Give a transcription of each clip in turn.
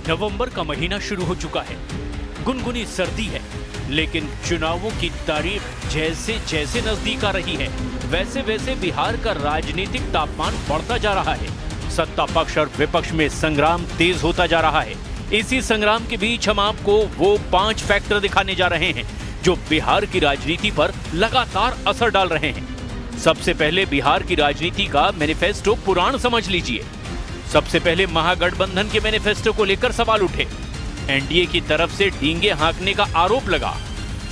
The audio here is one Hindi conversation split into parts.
नवंबर का महीना शुरू हो चुका है। गुनगुनी सर्दी है, लेकिन चुनावों की तारीख जैसे जैसे नजदीक आ रही है, वैसे वैसे बिहार का राजनीतिक तापमान बढ़ता जा रहा है। सत्ता पक्ष और विपक्ष में संग्राम तेज होता जा रहा है। इसी संग्राम के बीच हम आपको वो 5 फैक्टर दिखाने जा रहे हैं जो बिहार की राजनीति पर लगातार असर डाल रहे हैं। सबसे पहले बिहार की राजनीति का मैनिफेस्टो पुराण समझ लीजिए। सबसे पहले महागठबंधन के मैनिफेस्टो को लेकर सवाल उठे। एनडीए की तरफ से डींगे हाँकने का आरोप लगा।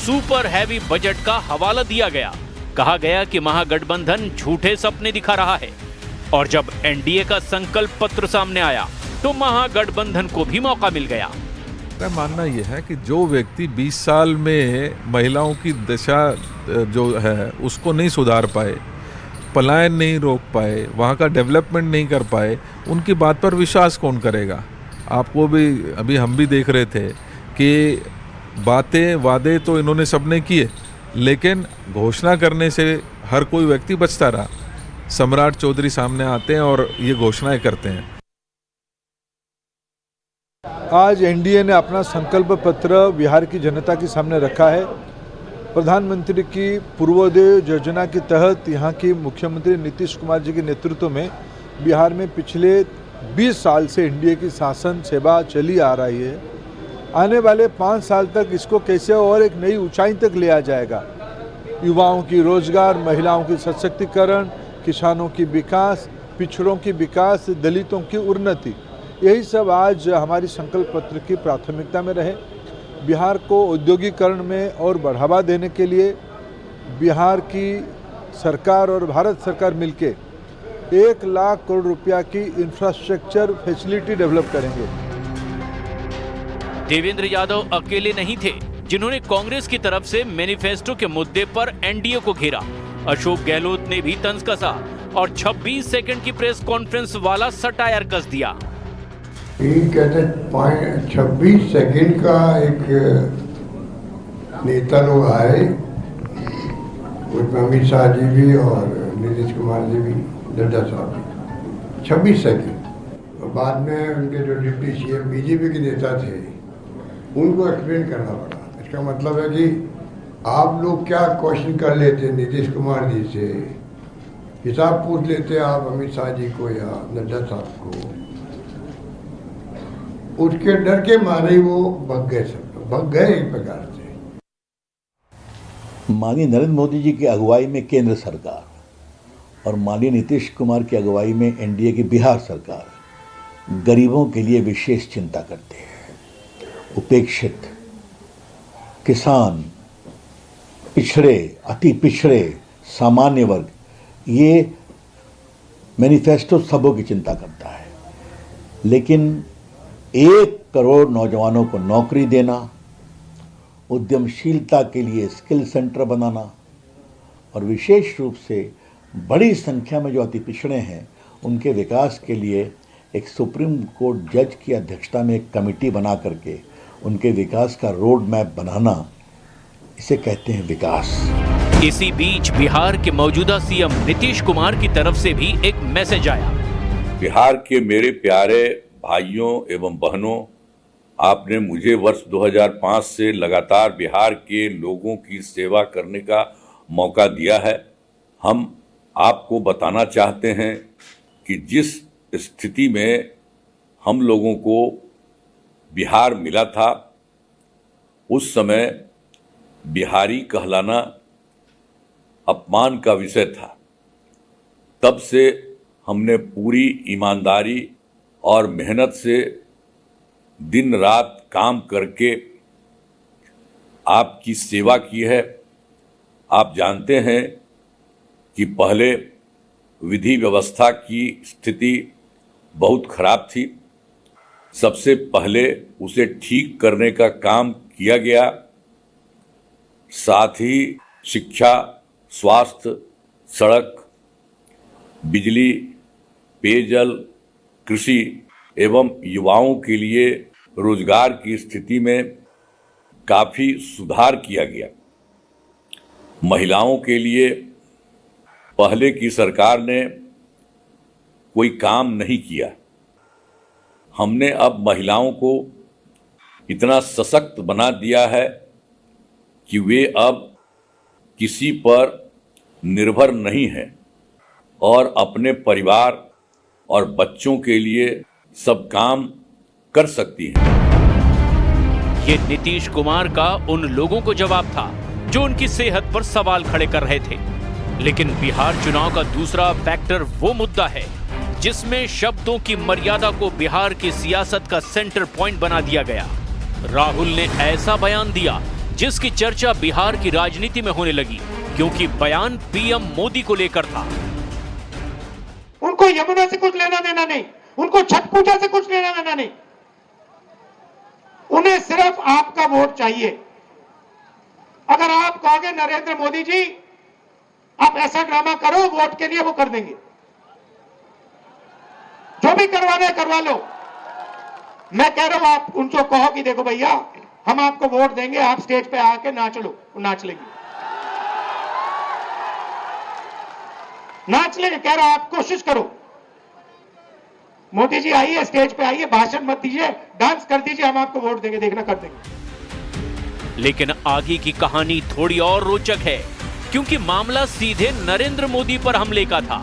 सुपर हैवी बजट का हवाला दिया गया। कहा गया कि महागठबंधन झूठे सपने दिखा रहा है। और जब एनडीए का संकल्प पत्र सामने आया तो महागठबंधन को भी मौका मिल गया। मेरा मानना यह है कि जो व्यक्ति 20 साल में महिलाओं की दशा जो है उसको नहीं सुधार पाए, पलायन नहीं रोक पाए, वहाँ का डेवलपमेंट नहीं कर पाए, उनकी बात पर विश्वास कौन करेगा। आपको भी अभी हम भी देख रहे थे कि बातें वादे तो इन्होंने सबने किए, लेकिन घोषणा करने से हर कोई व्यक्ति बचता रहा। सम्राट चौधरी सामने आते हैं और ये घोषणाएं करते हैं। आज एनडीए ने अपना संकल्प पत्र बिहार की जनता के सामने रखा है। प्रधानमंत्री की पूर्वोदय योजना के तहत यहाँ की मुख्यमंत्री नीतीश कुमार जी के नेतृत्व में बिहार में पिछले 20 साल से एनडीए की शासन सेवा चली आ रही है। आने वाले 5 साल तक इसको कैसे और एक नई ऊंचाई तक ले आ जाएगा। युवाओं की रोजगार, महिलाओं की सशक्तिकरण, किसानों की विकास, पिछड़ों की विकास, दलितों की उन्नति, यही सब आज हमारी संकल्प पत्र की प्राथमिकता में रहे। बिहार को औद्योगिकरण में और बढ़ावा देने के लिए बिहार की सरकार और भारत सरकार मिलके 1 लाख करोड़ रुपया की इंफ्रास्ट्रक्चर फैसिलिटी डेवलप करेंगे। देवेंद्र यादव अकेले नहीं थे जिन्होंने कांग्रेस की तरफ से मैनिफेस्टो के मुद्दे पर एनडीए को घेरा। अशोक गहलोत ने भी तंज कसा और 26 सेकंड की प्रेस कॉन्फ्रेंस वाला सटायर कस दिया। कहते 26 सेकंड का एक नेता लोग आए, उसमें अमित शाह जी भी और नीतीश कुमार जी भी, नड्डा साहब भी। 26 सेकंड बाद में उनके जो डिप्टी सीएम बीजेपी के नेता थे उनको एक्सप्लेन करना पड़ा। इसका मतलब है कि आप लोग क्या क्वेश्चन कर लेते नीतीश कुमार जी से, हिसाब पूछ लेते आप अमित शाह जी को या नड्डा साहब को, उसके डर के मारे वो भग गए, सब भग गए एक प्रकार से। माननीय नरेंद्र मोदी जी की अगुवाई में केंद्र सरकार और माननीय नीतीश कुमार की अगुवाई में एनडीए की बिहार सरकार गरीबों के लिए विशेष चिंता करते हैं। उपेक्षित, किसान, पिछड़े, अति पिछड़े, सामान्य वर्ग, ये मैनिफेस्टो सबों की चिंता करता है। लेकिन 1 करोड़ नौजवानों को नौकरी देना, उद्यमशीलता के लिए स्किल सेंटर बनाना और विशेष रूप से बड़ी संख्या में जो अति पिछड़े हैं उनके विकास के लिए एक सुप्रीम कोर्ट जज की अध्यक्षता में एक कमेटी बना करके उनके विकास का रोड मैप बनाना, इसे कहते हैं विकास। इसी बीच बिहार के मौजूदा सीएम नीतीश कुमार की तरफ से भी एक मैसेज आया। बिहार के मेरे प्यारे भाइयों एवं बहनों, आपने मुझे वर्ष 2005 से लगातार बिहार के लोगों की सेवा करने का मौका दिया है। हम आपको बताना चाहते हैं कि जिस स्थिति में हम लोगों को बिहार मिला था, उस समय बिहारी कहलाना अपमान का विषय था। तब से हमने पूरी ईमानदारी और मेहनत से दिन रात काम करके आपकी सेवा की है। आप जानते हैं कि पहले विधि व्यवस्था की स्थिति बहुत खराब थी। सबसे पहले उसे ठीक करने का काम किया गया। साथ ही शिक्षा, स्वास्थ्य, सड़क, बिजली, पेयजल, कृषि एवं युवाओं के लिए रोजगार की स्थिति में काफ़ी सुधार किया गया। महिलाओं के लिए पहले की सरकार ने कोई काम नहीं किया। हमने अब महिलाओं को इतना सशक्त बना दिया है कि वे अब किसी पर निर्भर नहीं है और अपने परिवार और बच्चों के लिए सब काम कर सकती हैं। ये नीतीश कुमार का उन लोगों को जवाब था जो उनकी सेहत पर सवाल खड़े कर रहे थे। लेकिन बिहार चुनाव का दूसरा फैक्टर वो मुद्दा है जिसमें शब्दों की मर्यादा को बिहार की सियासत का सेंटर पॉइंट बना दिया गया। राहुल ने ऐसा बयान दिया जिसकी चर्चा बिहार की राजनीति में होने लगी, क्योंकि बयान पीएम मोदी को लेकर था। उनको यमुना से कुछ लेना देना नहीं, उनको छठ पूजा से कुछ लेना देना नहीं, उन्हें सिर्फ आपका वोट चाहिए। अगर आप कहोगे नरेंद्र मोदी जी आप ऐसा ड्रामा करो वोट के लिए, वो कर देंगे। जो भी करवाना है करवा लो। मैं कह रहा हूं आप उनको कहो कि देखो भैया हम आपको वोट देंगे, आप स्टेज पे आके नाच लो, नाच लेंगे, नाच लेंगे। कह रहा आप कोशिश करो, मोदी जी आइए स्टेज पे आइए, भाषण मत दीजिए, डांस कर दीजिए, हम आपको वोट देंगे, देखना कर देंगे। लेकिन आगे की कहानी थोड़ी और रोचक है, क्योंकि मामला सीधे नरेंद्र मोदी पर हमले का था।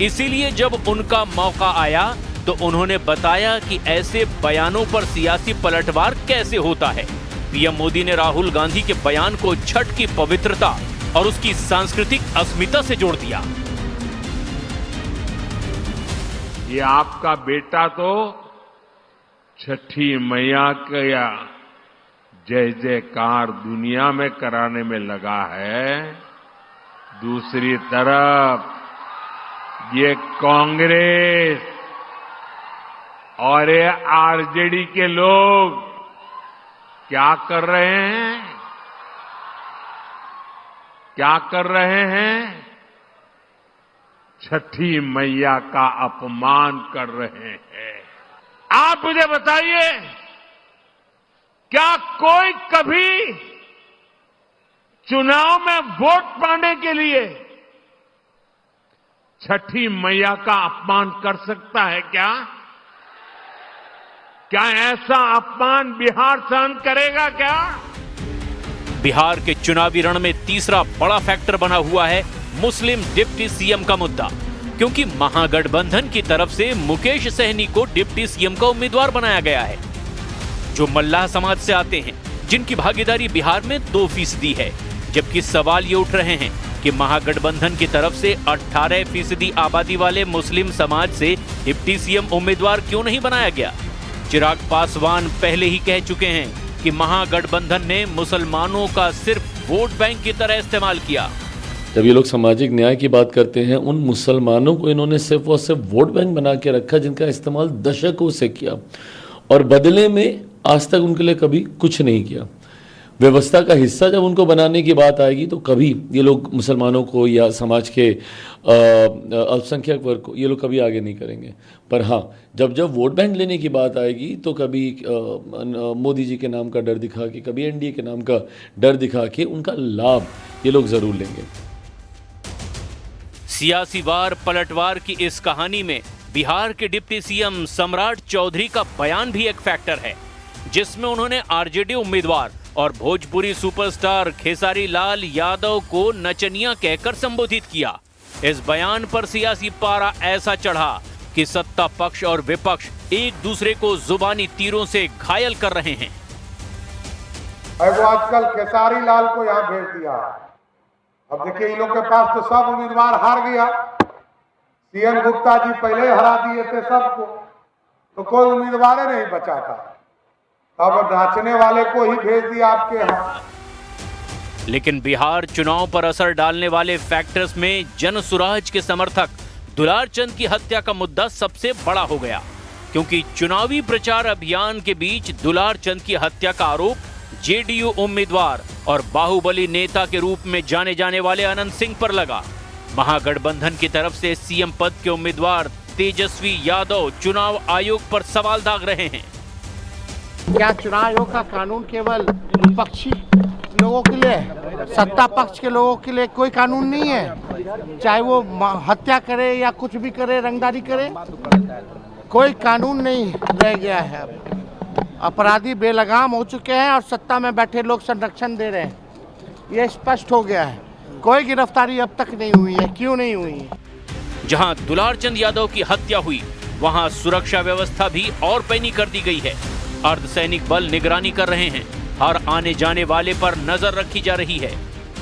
इसीलिए जब उनका मौका आया तो उन्होंने बताया कि ऐसे बयानों पर सियासी पलटवार कैसे होता है। पीएम मोदी ने राहुल गांधी के बयान को छठ की पवित्रता और उसकी सांस्कृतिक अस्मिता से जोड़ दिया। ये आपका बेटा तो छठी मैया का जय जयकार दुनिया में कराने में लगा है। दूसरी तरफ ये कांग्रेस और ये आरजेडी के लोग क्या कर रहे हैं? क्या कर रहे हैं? छठी मैया का अपमान कर रहे हैं। आप मुझे बताइए, क्या कोई कभी चुनाव में वोट पाने के लिए छठी मैया का अपमान कर सकता है क्या? क्या ऐसा अपमान बिहार सहन करेगा क्या? बिहार के चुनावी रण में तीसरा बड़ा फैक्टर बना हुआ है मुस्लिम डिप्टी सीएम का मुद्दा, क्योंकि महागठबंधन की तरफ से मुकेश सहनी को डिप्टी सीएम का उम्मीदवार बनाया गया है, जो मल्लाह समाज से आते हैं, जिनकी भागीदारी बिहार में 2% है। जबकि सवाल ये उठ रहे हैं कि महागठबंधन की तरफ से 18% आबादी वाले मुस्लिम समाज से डिप्टी सीएम उम्मीदवार क्यों नहीं बनाया गया? चिराग पासवान पहले ही कह चुके हैं कि महागठबंधन ने मुसलमानों का सिर्फ वोट बैंक की तरह इस्तेमाल किया। जब ये लोग सामाजिक न्याय की बात करते हैं, उन मुसलमानों को इन्होंने सिर्फ और सिर्फ वोट बैंक बना के रखा, जिनका इस्तेमाल दशकों से किया और बदले में आज तक उनके लिए कभी कुछ नहीं किया। व्यवस्था का हिस्सा जब उनको बनाने की बात आएगी तो कभी ये लोग मुसलमानों को या समाज के अल्पसंख्यक वर्ग को ये लोग कभी आगे नहीं करेंगे। पर हाँ, जब जब वोट बैंक लेने की बात आएगी तो कभी मोदी जी के नाम का डर दिखा के, कभी एनडीए के नाम का डर दिखा के उनका लाभ ये लोग जरूर लेंगे। सियासी वार पलटवार की इस कहानी में बिहार के डिप्टी सीएम सम्राट चौधरी का बयान भी एक फैक्टर है, जिसमें उन्होंने आरजेडी उम्मीदवार और भोजपुरी सुपरस्टार खेसारी लाल यादव को नचनिया कहकर संबोधित किया। इस बयान पर सियासी पारा ऐसा चढ़ा कि सत्ता पक्ष और विपक्ष एक दूसरे को जुबानी तीरों से घायल कर रहे हैं। वो आजकल खेसारी लाल को यहाँ भेज दिया। अब देखिए इन लोग के पास तो सब उम्मीदवार हार गया। सीएन गुप्ता जी पहले हरा दिए थे सबको, तो कोई उम्मीदवार नहीं बचा था। अब नाचने वाले को ही भेज दिया आपके यहाँ। लेकिन बिहार चुनाव पर असर डालने वाले फैक्टर्स में जनसुराज के समर्थक दुलार चंद की हत्या का मुद्दा सबसे बड़ा हो गया, क्योंकि चुनावी प्रचार अभियान के बीच दुलार चंद की हत्या का आरोप जेडीयू उम्मीदवार और बाहुबली नेता के रूप में जाने जाने वाले अनंत सिंह पर लगा। महागठबंधन की तरफ से सीएम पद के उम्मीदवार तेजस्वी यादव चुनाव आयोग पर सवाल दाग रहे हैं। क्या चुनाव आयोग का कानून केवल विपक्षी लोगों के लिए, सत्ता पक्ष के लोगों के लिए कोई कानून नहीं है? चाहे वो हत्या करे या कुछ भी करे, रंगदारी करे, कोई कानून नहीं रह गया है। अब अपराधी बेलगाम हो चुके हैं और सत्ता में बैठे लोग संरक्षण दे रहे हैं, ये स्पष्ट हो गया है। कोई गिरफ्तारी अब तक नहीं हुई है। क्यों नहीं हुई है? जहां दुलारचंद यादव की हत्या हुई, वहां सुरक्षा व्यवस्था भी और पैनी कर दी गई है। अर्धसैनिक बल निगरानी कर रहे हैं, हर आने जाने वाले पर नजर रखी जा रही है।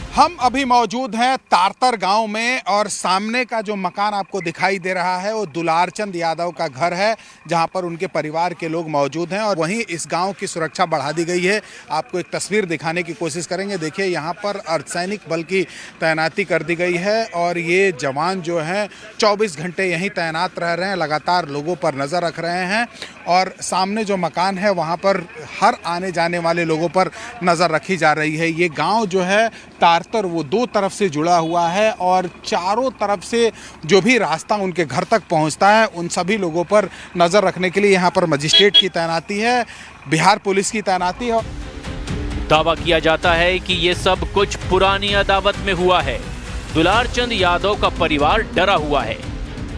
हम अभी मौजूद हैं तारतर गांव में और सामने का जो मकान आपको दिखाई दे रहा है वो दुलारचंद यादव का घर है, जहां पर उनके परिवार के लोग मौजूद हैं और वहीं इस गांव की सुरक्षा बढ़ा दी गई है। आपको एक तस्वीर दिखाने की कोशिश करेंगे। देखिए यहां पर अर्धसैनिक बल की तैनाती कर दी गई है और ये जवान जो हैं 24 घंटे यहीं तैनात रह रहे हैं, लगातार लोगों पर नज़र रख रहे हैं और सामने जो मकान है वहाँ पर हर आने जाने वाले लोगों पर नज़र रखी जा रही है। ये गाँव जो है तारतर वो दो तरफ से जुड़ा हुआ है और चारों तरफ से जो भी रास्ता उनके घर तक पहुंचता है उन सभी लोगों पर नज़र रखने के लिए यहाँ पर मजिस्ट्रेट की तैनाती है, बिहार पुलिस की तैनाती है। दावा किया जाता है कि ये सब कुछ पुरानी अदावत में हुआ है। दुलारचंद यादव का परिवार डरा हुआ है।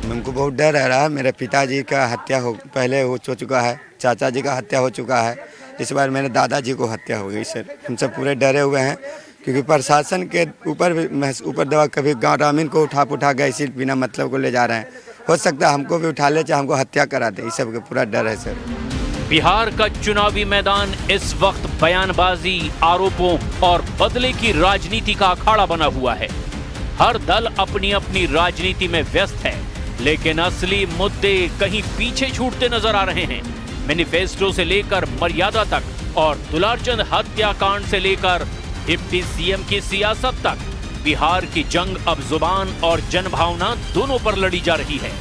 हमको बहुत डर रहा है। मेरे पिताजी का हत्या पहले हो चुका है, चाचा जी का हत्या हो चुका है, इस बार मेरे दादाजी को हत्या हो गई। सर हम सब पूरे डरे हुए हैं क्योंकि प्रशासन के ऊपर दवा कभी गाँव ग्रामीण को उठा गए, इसी बिना मतलब को ले जा रहे हैं। हो सकता है हमको भी उठा ले, चाहे हमको हत्या करा दे। इस सब का पूरा डर है सर। बिहार का चुनावी मैदान इस वक्त बयानबाजी, आरोपों और बदले की राजनीति का अखाड़ा बना हुआ है। हर दल अपनी अपनी राजनीति में व्यस्त है, लेकिन असली मुद्दे कहीं पीछे छूटते नजर आ रहे हैं। मैनिफेस्टो से लेकर मर्यादा तक और दुलारचंद हत्याकांड से लेकर डिप्टी सीएम की सियासत तक बिहार की जंग अब जुबान और जनभावना दोनों पर लड़ी जा रही है।